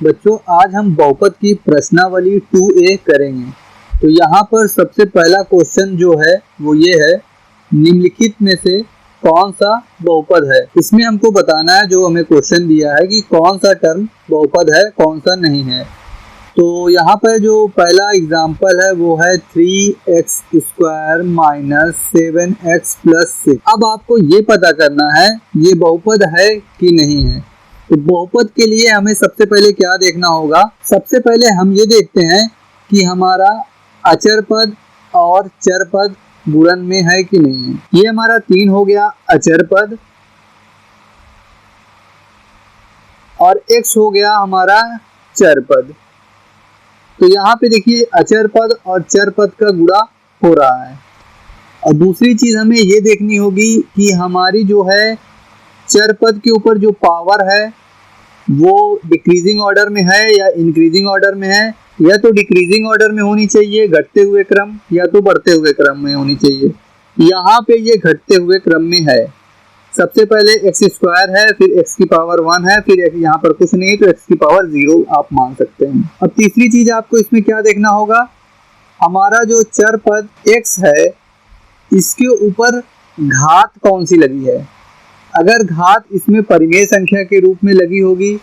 बच्चों आज हम बहुपद की प्रश्नावली 2A करेंगे। तो यहाँ पर सबसे पहला क्वेश्चन जो है वो ये है, निम्नलिखित में से कौन सा बहुपद है। इसमें हमको बताना है, जो हमें क्वेश्चन दिया है, कि कौन सा टर्म बहुपद है कौन सा नहीं है। तो यहाँ पर जो पहला एग्जाम्पल है वो है 3x square minus 7x plus 6। अब आपको ये पता करना है ये बहुपद है कि नहीं है। तो बहुपद के लिए हमें सबसे पहले क्या देखना होगा, सबसे पहले हम ये देखते हैं कि हमारा अचर पद और चर पद गुणन में है कि नहीं है। ये हमारा 3 हो गया अचर पद और x हो गया हमारा चर पद। तो यहाँ पे देखिए अचर पद और चर पद का गुणा हो रहा है। और दूसरी चीज हमें ये देखनी होगी कि हमारी जो है चर पद के ऊपर जो पावर है वो डिक्रीजिंग ऑर्डर में है या इंक्रीजिंग ऑर्डर में है। या तो डिक्रीजिंग ऑर्डर में होनी चाहिए घटते हुए क्रम, या तो बढ़ते हुए क्रम में होनी चाहिए। यहाँ पे ये घटते हुए क्रम में है। सबसे पहले एक्स स्क्वायर है, फिर एक्स की पावर 1 है, फिर यहाँ पर कुछ नहीं तो एक्स की पावर 0 आप मान सकते हैं। अब तीसरी चीज आपको इसमें क्या देखना होगा, हमारा जो चर पद x है इसके ऊपर घात कौन सी लगी है। अगर घात इसमें परिमेय संख्या के रूप में लगी होगी,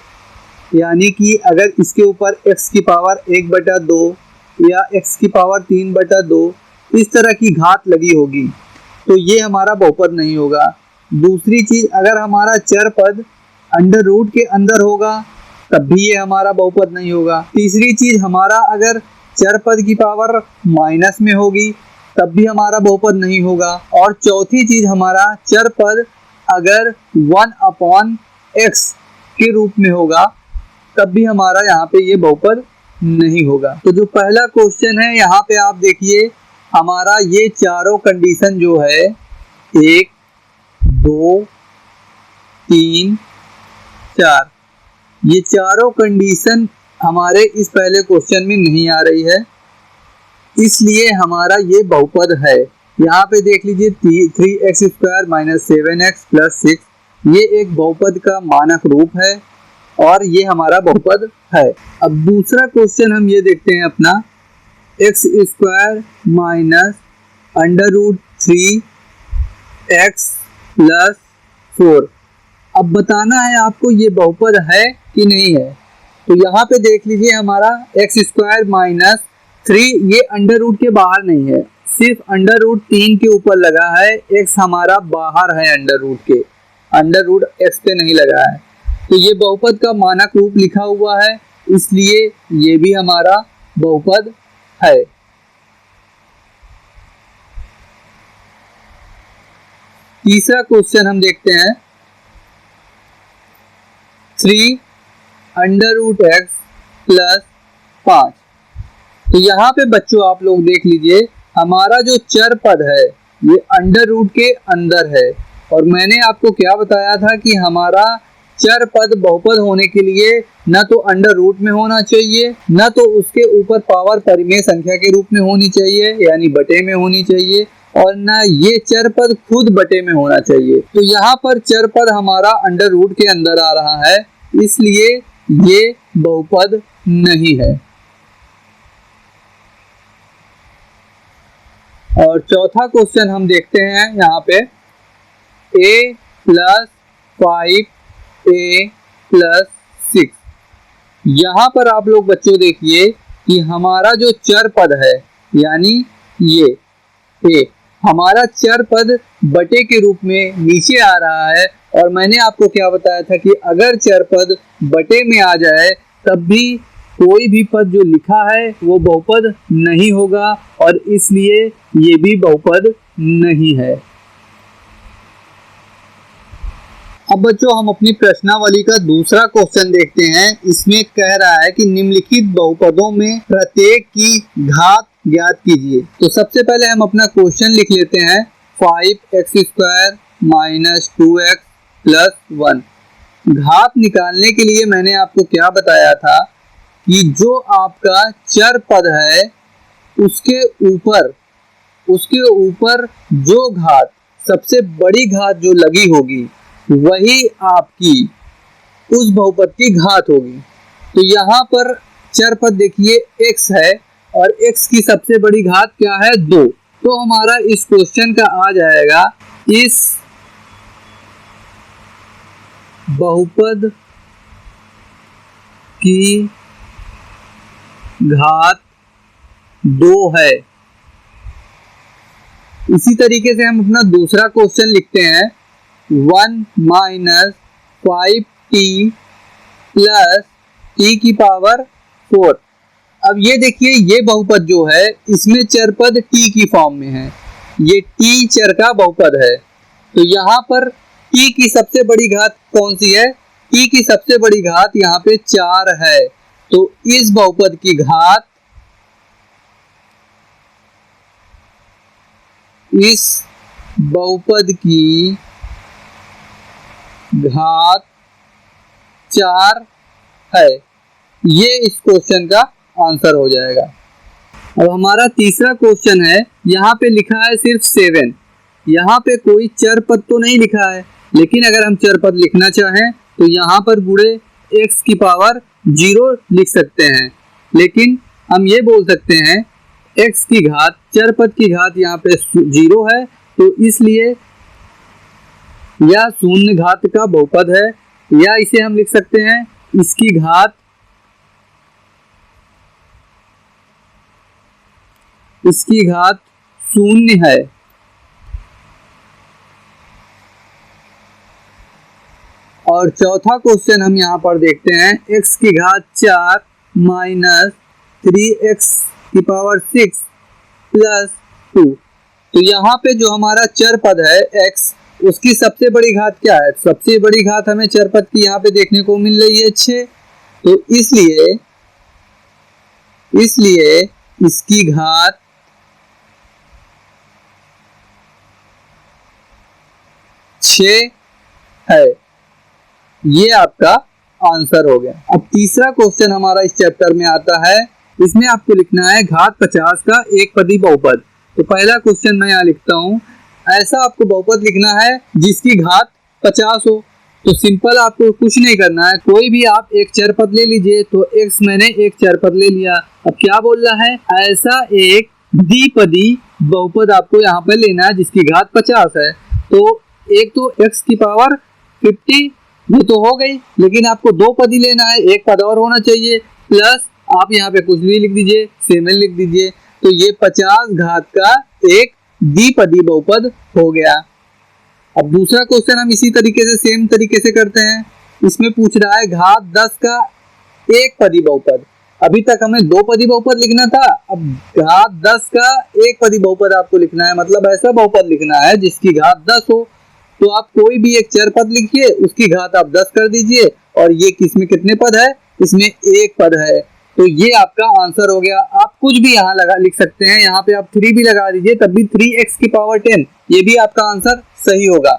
यानी कि अगर इसके ऊपर x की पावर 1/2 या x की पावर 3/2 इस तरह की घात लगी होगी तो ये हमारा बहुपद नहीं होगा। दूसरी चीज, अगर हमारा चर पद अंडर रूट के अंदर होगा तब भी ये हमारा बहुपद नहीं होगा। तीसरी चीज, हमारा अगर चर पद की पावर माइनस में होगी तब भी हमारा बहुपद नहीं होगा। और चौथी चीज, हमारा चर पद अगर 1/x के रूप में होगा तब भी हमारा यहाँ पे ये बहुपद नहीं होगा। तो जो पहला क्वेश्चन है यहाँ पे आप देखिए, हमारा ये चारों कंडीशन जो है 1, 2, 3, 4, ये चारों कंडीशन हमारे इस पहले क्वेश्चन में नहीं आ रही है, इसलिए हमारा ये बहुपद है। यहाँ पे देख लीजिए 3x square minus 7x plus 6, ये एक बहुपद का मानक रूप है और ये हमारा बहुपद है। अब दूसरा क्वेश्चन हम ये देखते हैं अपना, x square minus under root 3x plus 4। अब बताना है आपको ये बहुपद है कि नहीं है। तो यहाँ पे देख लीजिए, हमारा x स्क्वायर माइनस 3 ये अंडर रूट के बाहर नहीं है, सिर्फ अंडर रूट 3 के ऊपर लगा है। x हमारा बाहर है अंडर रूट के, अंडर रूट x पे नहीं लगा है। तो ये बहुपद का मानक रूप लिखा हुआ है, इसलिए ये भी हमारा बहुपद है। तीसरा क्वेश्चन हम देखते हैं, 3 अंडर रूट x प्लस 5। तो यहाँ पे बच्चों आप लोग देख लीजिए, हमारा जो चर पद है ये अंडर रूट के अंदर है। और मैंने आपको क्या बताया था कि हमारा चर पद बहुपद होने के लिए न तो अंडर रूट में होना चाहिए, न तो उसके ऊपर पावर परिमेय संख्या के रूप में होनी चाहिए यानी बटे में होनी चाहिए, और न ये चर पद खुद बटे में होना चाहिए। तो यहाँ पर चर पद हमारा अंडर रूट के अंदर आ रहा है, इसलिए ये बहुपद नहीं है। और चौथा क्वेश्चन हम देखते हैं यहाँ पे, a प्लस 5a प्लस 6। यहाँ पर आप लोग बच्चों देखिए कि हमारा जो चर पद है यानी ये a, हमारा चर पद बटे के रूप में नीचे आ रहा है। और मैंने आपको क्या बताया था कि अगर चर पद बटे में आ जाए तब भी कोई भी पद जो लिखा है वो बहुपद नहीं होगा, और इसलिए ये भी बहुपद नहीं है। अब बच्चों हम अपनी प्रश्नावली का दूसरा क्वेश्चन देखते हैं। इसमें कह रहा है कि निम्नलिखित बहुपदों में प्रत्येक की घात ज्ञात कीजिए। तो सबसे पहले हम अपना क्वेश्चन लिख लेते हैं, 5x square minus 2x plus 1। घात निकालने के लिए मैंने आपको क्या बताया था कि जो आपका चर पद है उसके ऊपर जो घात, सबसे बड़ी घात जो लगी होगी वही आपकी उस बहुपद की घात होगी। तो यहाँ पर चर पद देखिए x है और x की सबसे बड़ी घात क्या है 2। तो हमारा इस क्वेश्चन का आ जाएगा इस बहुपद की घात 2 है। इसी तरीके से हम अपना दूसरा क्वेश्चन लिखते हैं 1 माइनस 5t प्लस t की पावर 4। अब ये देखिए ये बहुपद जो है इसमें चर पद t की फॉर्म में है, ये t चर का बहुपद है। तो यहाँ पर t की सबसे बड़ी घात कौन सी है? t की सबसे बड़ी घात यहाँ पे 4 है। तो इस बहुपद की घात, इस बहुपद की घात 4 है। ये इस क्वेश्चन का आंसर हो जाएगा। अब हमारा तीसरा क्वेश्चन है, यहाँ पे लिखा है सिर्फ 7। यहाँ पे कोई चर पद तो नहीं लिखा है, लेकिन अगर हम चर पद लिखना चाहें तो यहाँ पर गुणे x की पावर 0 लिख सकते हैं। लेकिन हम ये बोल सकते हैं x की घात, चर पद की घात यहाँ पे 0 है, तो इसलिए यह शून्य घात का बहुपद है। या इसे हम लिख सकते हैं इसकी घात शून्य है। और चौथा क्वेश्चन हम यहाँ पर देखते हैं x की घात 4 माइनस 3x की पावर 6 प्लस 2। तो यहाँ पे जो हमारा चर पद है x, उसकी सबसे बड़ी घात क्या है? सबसे बड़ी घात हमें चर पद की यहाँ पे देखने को मिल रही है 6। तो इसलिए इसकी घात 6 है। ये आपका आंसर हो गया। अब तीसरा क्वेश्चन हमारा इस चैप्टर में आता है, इसमें आपको लिखना है घात 50 का एक पदी बहुपद। तो पहला क्वेश्चन मैं यहाँ लिखता हूँ, ऐसा आपको बहुपद लिखना है जिसकी घात 50 हो। तो सिंपल आपको कुछ नहीं करना है, कोई भी आप एक चर पद ले लीजिए। तो x मैंने एक चर पद ले लिया। अब क्या बोल रहा है? ऐसा एक द्विपदी बहुपद आपको यहाँ पे लेना है जिसकी घात 50 है। तो एक तो x की पावर 50 ये तो हो गई, लेकिन आपको 2 पद ही लेना है, एक पद और होना चाहिए। प्लस आप यहाँ पे कुछ भी लिख दीजिए, सेवन लिख दीजिए। तो ये 50 घात का एक द्विपदी बहुपद हो गया। अब दूसरा क्वेश्चन हम इसी तरीके से सेम तरीके से करते हैं। इसमें पूछ रहा है घात 10 का एक पदी बहुपद। अभी तक हमें 2 पदी बहुपद लिखना था, अब घात 10 का एक पदी बहुपद आपको लिखना है। मतलब ऐसा बहुपद लिखना है जिसकी घात 10 हो। तो आप कोई भी एक चर पद लिखिए, उसकी घात आप 10 कर दीजिए। और ये किसमें कितने पद है? इसमें एक पद है। तो ये आपका आंसर हो गया। आप कुछ भी यहाँ लिख सकते हैं, यहाँ पे आप 3 भी लगा दीजिए, तब भी 3x की पावर 10, ये भी आपका आंसर सही होगा।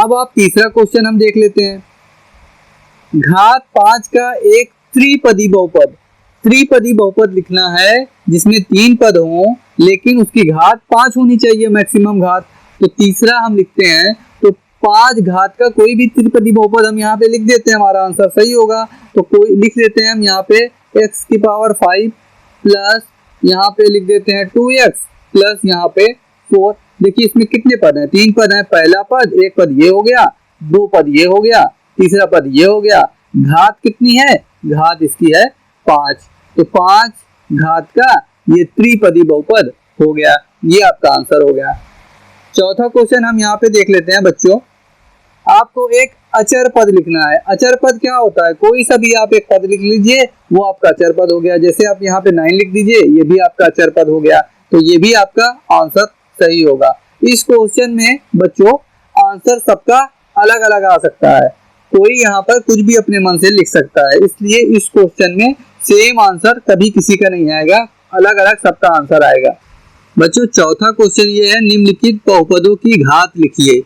अब आप तीसरा क्वेश्चन हम देख लेते हैं, घात 5 का एक त्रिपदी बहुपद। त्रिपदी बहुपद लिखना है जिसमें 3 पद हों, लेकिन उसकी घात 5 होनी चाहिए, मैक्सिमम घात। तो तीसरा हम लिखते हैं, तो 5 घात का कोई भी त्रिपदी बहुपद हम यहाँ पे लिख देते हैं, हमारा आंसर सही होगा। तो कोई लिख लेते हैं हम यहाँ पे x की पावर 5 प्लस यहाँ पे लिख देते हैं 2x प्लस यहाँ पे 4। देखिए इसमें कितने पद हैं? 3 पद हैं। पहला पद, एक पद ये हो गया, 2 पद ये हो गया, तीसरा पद ये हो गया। घात कितनी है? घात इसकी है 5। तो 5 घात का ये त्रिपदी बहुपद हो गया। ये आपका आंसर हो गया। चौथा क्वेश्चन हम यहाँ पे देख लेते हैं बच्चों। आपको एक अचर पद लिखना है। अचर पद क्या होता है? कोई सा भी आप एक पद लिख लीजिए, वो आपका अचर पद हो गया। जैसे आप यहाँ पे 9 लिख दीजिए, ये भी आपका अचर पद हो गया। तो ये भी आपका आंसर सही होगा। इस क्वेश्चन में बच्चों आंसर सबका अलग अलग आ सकता है, कोई यहाँ पर कुछ भी अपने मन से लिख सकता है। इसलिए इस क्वेश्चन में सेम आंसर कभी किसी का नहीं आएगा, अलग अलग सबका आंसर आएगा। बच्चों चौथा क्वेश्चन ये है, निम्नलिखित बहुपदों की घात लिखिए।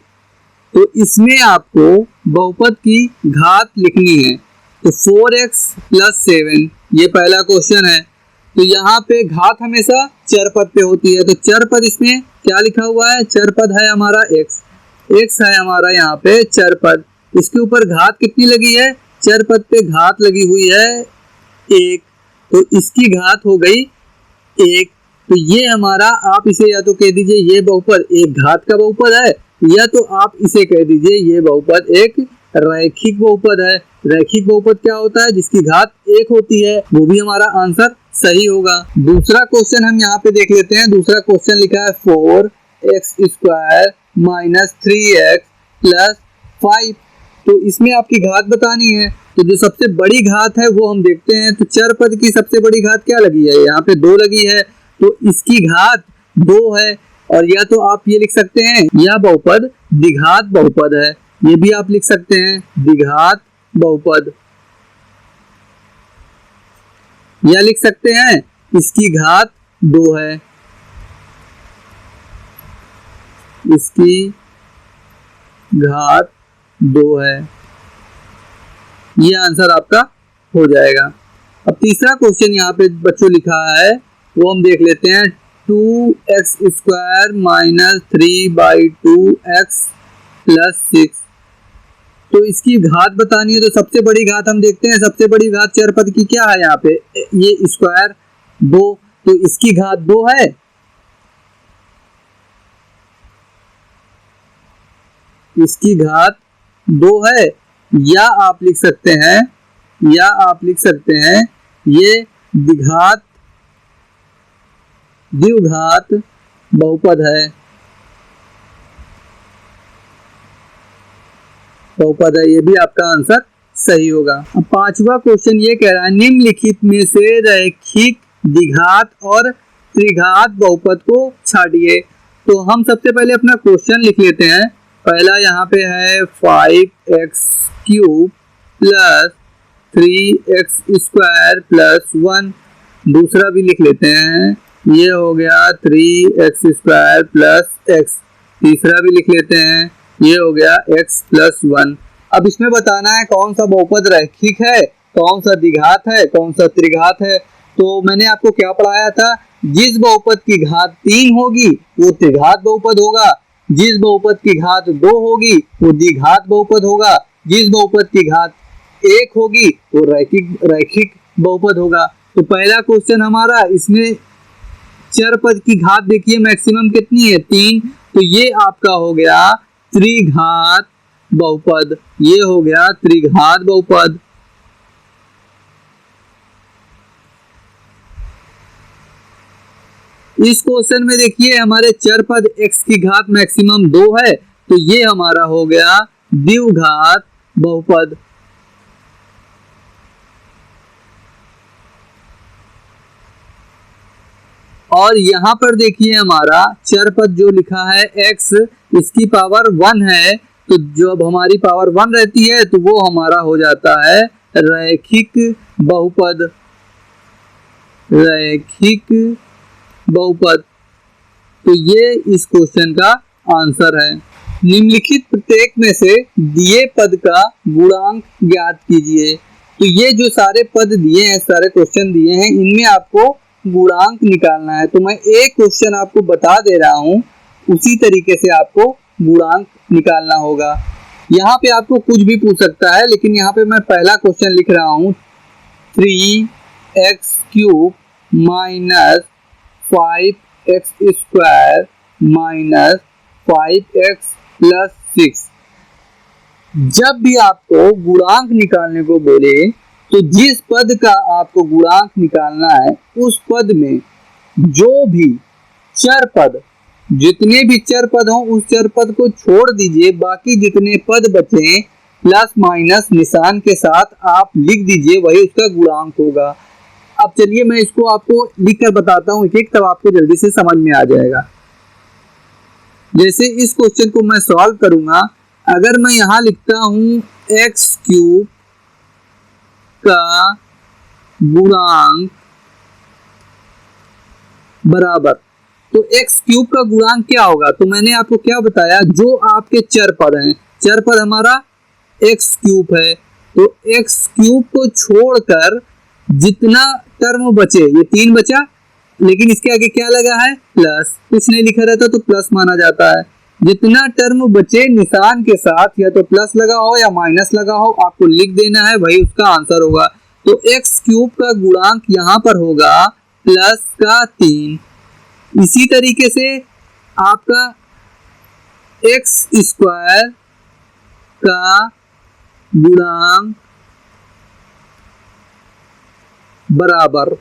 तो इसमें आपको बहुपद की घात लिखनी है। तो 4x प्लस 7 ये पहला क्वेश्चन है। तो यहाँ पे घात हमेशा चर पद पे होती है। तो चर पद इसमें क्या लिखा हुआ है? चर पद है हमारा x है हमारा यहाँ पे चर पद। इसके ऊपर घात कितनी लगी है? चर पद पे घात लगी हुई है 1, तो इसकी घात हो गई 1। तो ये हमारा, आप इसे या तो कह दीजिए ये बहुपद एक घात का बहुपद है, या तो आप इसे कह दीजिए ये बहुपद एक रैखिक बहुपद है। रैखिक बहुपद क्या होता है? जिसकी घात 1 होती है। वो भी हमारा आंसर सही होगा। दूसरा क्वेश्चन हम यहाँ पे देख लेते हैं। दूसरा क्वेश्चन लिखा है 4x² माइनस 3x प्लस 5। तो इसमें आपकी घात बतानी है। तो जो सबसे बड़ी घात है वो हम देखते हैं। तो चर पद की सबसे बड़ी घात क्या लगी है? यहाँ पे 2 लगी है, तो इसकी घात 2 है। और या तो आप ये लिख सकते हैं यह बहुपद द्विघात बहुपद है, ये भी आप लिख सकते हैं द्विघात बहुपद, या लिख सकते हैं इसकी घात 2 है, इसकी घात 2 है। ये आंसर आपका हो जाएगा। अब तीसरा क्वेश्चन यहाँ पे बच्चों लिखा है, वो हम देख लेते हैं। 2x² minus 3/2x plus 6। तो इसकी घात बतानी है। तो सबसे बड़ी घात हम देखते हैं। सबसे बड़ी घात चर पद की क्या है? यहाँ पे ये स्क्वायर 2, तो इसकी घात 2 है। इसकी घात 2 है, या आप लिख सकते हैं, या आप लिख सकते हैं ये द्विघात बहुपद है। बहुपद है, ये भी आपका आंसर सही होगा। अब पांचवा क्वेश्चन ये कह रहा है निम्नलिखित में से रैखिक द्विघात और त्रिघात बहुपद को छांटिए। तो हम सबसे पहले अपना क्वेश्चन लिख लेते हैं। पहला यहाँ पे है 5x³ प्लस 3x² प्लस 1। दूसरा भी लिख लेते हैं, ये हो गया 3x² प्लस x। तीसरा भी लिख लेते हैं, ये हो गया x प्लस 1। अब इसमें बताना है कौन सा बहुपद रैखिक है, कौन सा द्विघात है, कौन सा त्रिघात है। तो मैंने आपको क्या पढ़ाया था? जिस बहुपद की घात 3 होगी वो त्रिघात बहुपद होगा, जिस बहुपद की घात 2 होगी वो द्विघात बहुपद होगा, जिस बहुपद की घात 1 होगी वो रैखिक बहुपद होगा। तो पहला क्वेश्चन हमारा, इसमें चर पद की घात देखिए मैक्सिमम कितनी है? 3। तो ये आपका हो गया त्रिघात बहुपद, ये हो गया त्रिघात बहुपद। इस क्वेश्चन में देखिए हमारे चर पद x की घात मैक्सिमम 2 है, तो ये हमारा हो गया द्विघात बहुपद। और यहाँ पर देखिए हमारा चर पद जो लिखा है x, इसकी पावर 1 है। तो जब हमारी पावर 1 रहती है तो वो हमारा हो जाता है रैखिक बहुपद, रैखिक बहुपद। तो ये इस क्वेश्चन का आंसर है। निम्नलिखित प्रत्येक में से दिए पद का गुणांक ज्ञात कीजिए। तो ये जो सारे पद दिए हैं, सारे क्वेश्चन दिए हैं, इनमें आपको गुणांक निकालना है। तो मैं एक क्वेश्चन आपको बता दे रहा हूँ, उसी तरीके से आपको गुणांक निकालना होगा। यहाँ पे आपको कुछ भी पूछ सकता है, लेकिन यहाँ पे मैं पहला क्वेश्चन लिख रहा हूँ 3x³ minus 5x² minus 5x plus 6। जब भी आपको गुणांक निकालने को बोले तो जिस पद का आपको गुणांक निकालना है उस पद में जो भी चर पद, जितने भी चर पद हों उस चर पद को छोड़ दीजिए, बाकी जितने पद बचे प्लस माइनस निशान के साथ आप लिख दीजिए, वही उसका गुणांक होगा। अब चलिए मैं इसको आपको लिख कर बताता हूँ एक एक, तब आपको जल्दी से समझ में आ जाएगा। जैसे इस क्वेश्चन को मैं सॉल्व करूंगा, अगर मैं यहाँ लिखता हूँ x³ का गुणांक बराबर, तो x³ का गुणांक क्या होगा? तो मैंने आपको क्या बताया, जो आपके चर पद हैं, चर पद हमारा x³ है, तो x³ को छोड़कर जितना टर्म बचे, ये 3 बचा, लेकिन इसके आगे क्या लगा है? प्लस। कुछ नहीं लिखा रहता तो प्लस माना जाता है। जितना टर्म बचे निशान के साथ या तो प्लस लगा हो या माइनस लगा हो, आपको लिख देना है, वही उसका आंसर होगा। तो एक्स क्यूब का गुणांक यहाँ पर होगा प्लस का 3। इसी तरीके से आपका एक्स स्क्वायर का गुणांक बराबर,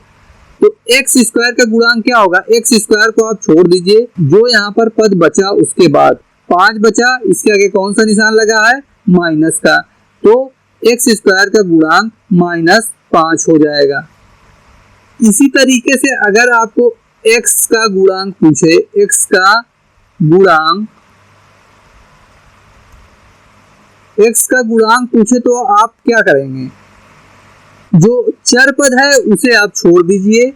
तो एक्स स्क्वायर का गुणांक क्या होगा, एक्स स्क्वायर को आप छोड़ दीजिए, जो यहाँ पर पद बचा उसके बाद 5 बचा, इसके आगे कौन सा निशान लगा है, माइनस का, तो एक्स स्क्वायर का गुणांक -5 हो जाएगा। इसी तरीके से अगर आपको एक्स का गुणांक पूछे, एक्स का गुणांक पूछे तो आप क्या करेंगे, जो चर पद है उसे आप छोड़ दीजिए,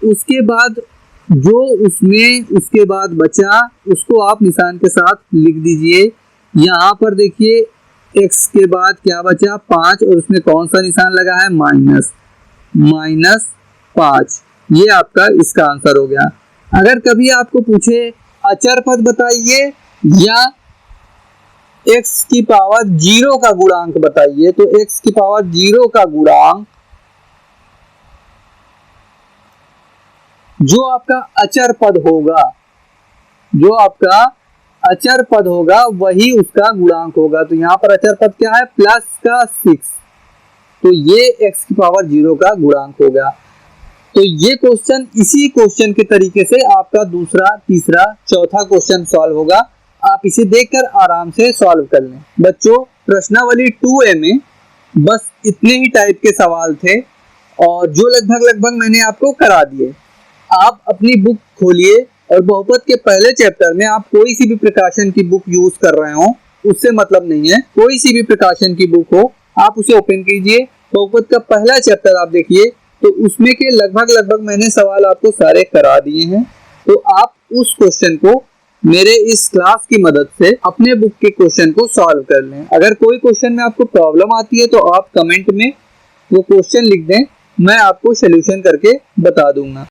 उसके बाद जो उसके बाद बचा उसको आप निशान के साथ लिख दीजिए। यहाँ पर देखिए x के बाद क्या बचा, 5, और उसमें कौन सा निशान लगा है, -5। ये आपका इसका आंसर हो गया। अगर कभी आपको पूछे अचर पद बताइए या x की पावर 0 का गुणांक बताइए, तो x की पावर 0 का गुणांक जो आपका अचर पद होगा वही उसका गुणांक होगा। तो यहाँ पर अचर पद क्या है, प्लस का 6, तो ये x की पावर 0 का गुणांक हो गया। तो ये क्वेश्चन इसी क्वेश्चन के तरीके से आपका दूसरा, तीसरा, चौथा क्वेश्चन सॉल्व होगा। आप इसे देखकर आराम से सॉल्व कर लें। बच्चों, प्रश्नावली 2A में बस इतने ही टाइप के सवाल थे और जो लगभग मैंने आपको करा दिए। आप अपनी बुक खोलिए और बहुपद के पहले चैप्टर में आप कोई सी भी प्रकाशन की बुक यूज कर रहे हो उससे मतलब नहीं है, कोई सी भी प्रकाशन की बुक हो आप उसे ओपन कीजिए, बहुपद का पहला चैप्टर आप देखिए, तो उसमें के लगभग मैंने सवाल आपको सारे करा दिए हैं। तो आप उस क्वेश्चन को मेरे इस क्लास की मदद से अपने बुक के क्वेश्चन को सॉल्व कर लें। अगर कोई क्वेश्चन में आपको प्रॉब्लम आती है तो आप कमेंट में वो क्वेश्चन लिख दें, मैं आपको सॉल्यूशन करके बता दूंगा।